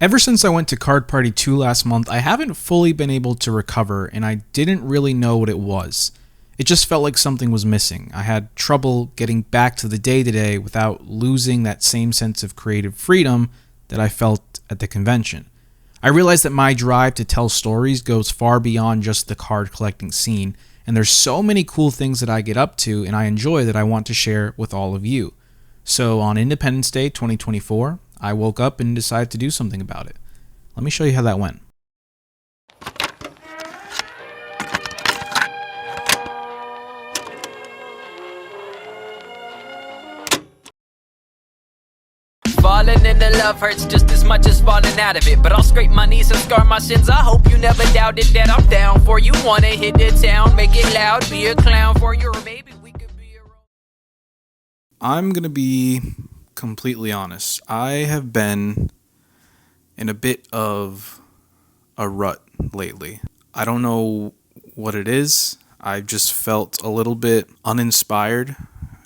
Ever since I went to Card Party 2 last month, I haven't fully been able to recover, and I didn't really know what it was. It just felt like something was missing. I had trouble getting back to the day-to-day without losing that same sense of creative freedom that I felt at the convention. I realized that my drive to tell stories goes far beyond just the card collecting scene, and there's so many cool things that I get up to and I enjoy that I want to share with all of you. So on Independence Day 2024, I woke up and decided to do something about it. Let me show you how that went. Falling into love hurts just as much as falling out of it, but I'll scrape my knees and scar my sins. I hope you never doubted that I'm down for you. Wanna hit the town, make it loud, be a clown for you, or maybe we could be a... I'm gonna be completely honest. I have been in a bit of a rut lately. I don't know what it is. I've just felt a little bit uninspired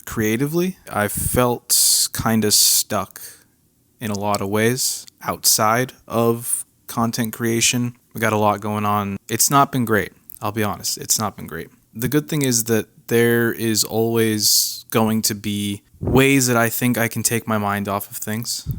creatively. I felt kind of stuck in a lot of ways outside of content creation. We got a lot going on. It's not been great. I'll be honest. It's not been great. The good thing is that there is always going to be ways that I think I can take my mind off of things,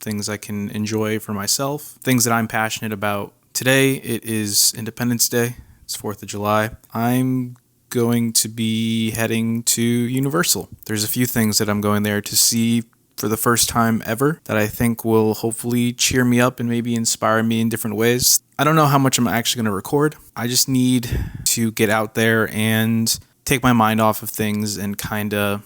things I can enjoy for myself, things that I'm passionate about. Today, it is Independence Day. It's 4th of July. I'm going to be heading to Universal. There's a few things that I'm going there to see for the first time ever that I think will hopefully cheer me up and maybe inspire me in different ways. I don't know how much I'm actually going to record. I just need to get out there and take my mind off of things and kind of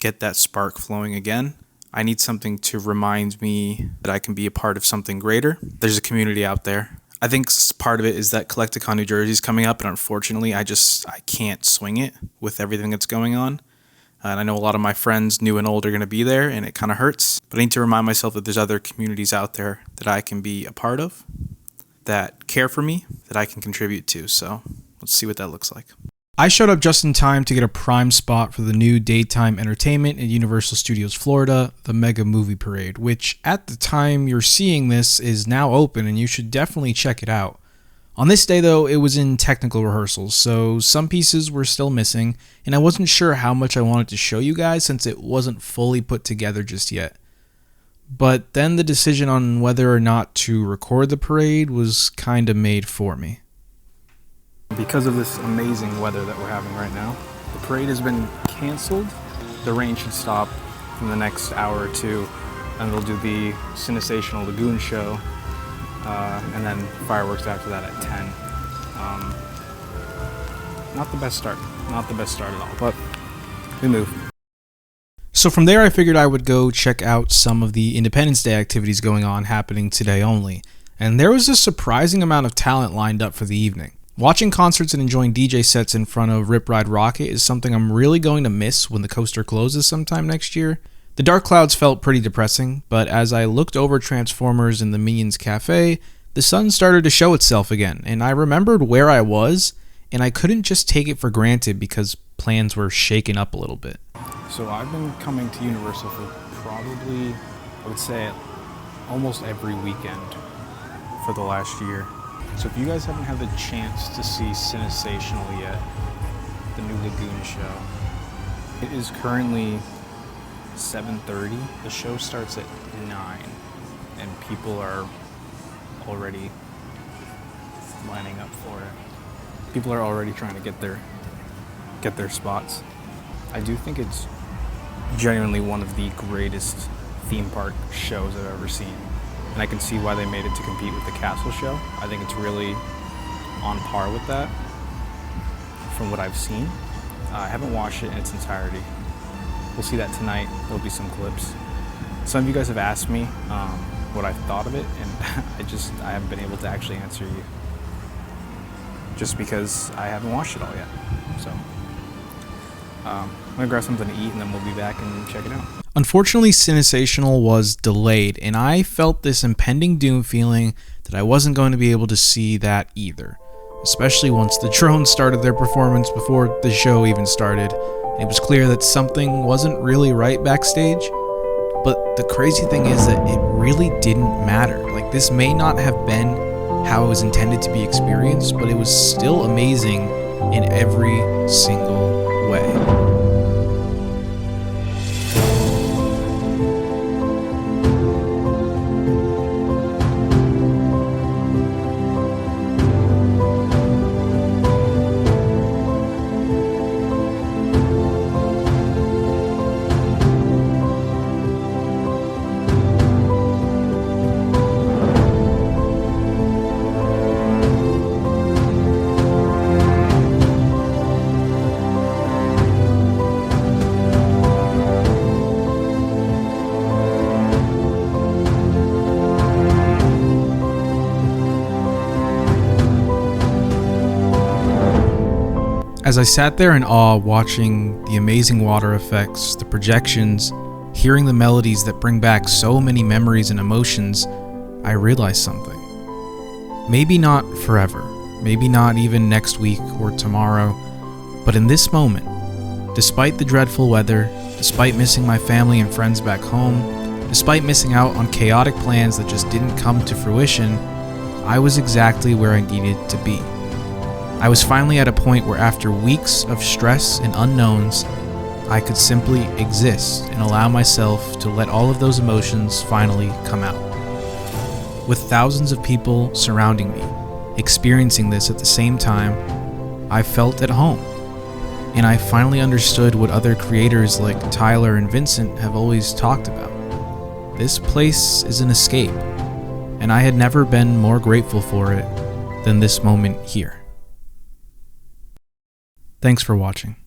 get that spark flowing again. I need something to remind me that I can be a part of something greater. There's a community out there. I think part of it is that Collecticon New Jersey is coming up, and unfortunately I can't swing it with everything that's going on. And I know a lot of my friends, new and old, are going to be there, and it kind of hurts. But I need to remind myself that there's other communities out there that I can be a part of, that care for me, that I can contribute to. So let's see what that looks like. I showed up just in time to get a prime spot for the new daytime entertainment at Universal Studios Florida, the Mega Movie Parade, which at the time you're seeing this is now open, and you should definitely check it out. On this day, though, it was in technical rehearsals, so some pieces were still missing, and I wasn't sure how much I wanted to show you guys since it wasn't fully put together just yet. But then the decision on whether or not to record the parade was kind of made for me. Because of this amazing weather that we're having right now, the parade has been canceled. The rain should stop in the next hour or two, and they'll do the Cinesational Lagoon show. And then fireworks after that at 10. Not the best start. Not the best start at all, but we move. So from there, I figured I would go check out some of the Independence Day activities going on happening today only. And there was a surprising amount of talent lined up for the evening. Watching concerts and enjoying DJ sets in front of Rip Ride Rocket is something I'm really going to miss when the coaster closes sometime next year. The dark clouds felt pretty depressing, but as I looked over Transformers in the Minions Cafe, the sun started to show itself again, and I remembered where I was, and I couldn't just take it for granted because plans were shaken up a little bit. So I've been coming to Universal for probably, I would say, almost every weekend for the last year. So if you guys haven't had the chance to see Cinesational yet, the new Lagoon show, it is currently 7:30. The show starts at 9, and people are already lining up for it. People are already trying to get their spots. I do think it's genuinely one of the greatest theme park shows I've ever seen, and I can see why they made it to compete with the Castle show. I think it's really on par with that from what I've seen. I haven't watched it in its entirety. We'll see that tonight. There'll be some clips. Some of you guys have asked me what I thought of it, and I haven't been able to actually answer you just because I haven't watched it all yet. So I'm gonna grab something to eat, and then we'll be back and check it out. Unfortunately, Cinesational was delayed, and I felt this impending doom feeling that I wasn't going to be able to see that either, especially once the drones started their performance before the show even started. It was clear that something wasn't really right backstage. But the crazy thing is that it really didn't matter. Like, this may not have been how it was intended to be experienced, but it was still amazing in every single way. As I sat there in awe, watching the amazing water effects, the projections, hearing the melodies that bring back so many memories and emotions, I realized something. Maybe not forever, maybe not even next week or tomorrow, but in this moment, despite the dreadful weather, despite missing my family and friends back home, despite missing out on chaotic plans that just didn't come to fruition, I was exactly where I needed to be. I was finally at a point where, after weeks of stress and unknowns, I could simply exist and allow myself to let all of those emotions finally come out. With thousands of people surrounding me, experiencing this at the same time, I felt at home. And I finally understood what other creators like Tyler and Vincent have always talked about. This place is an escape, and I had never been more grateful for it than this moment here. Thanks for watching.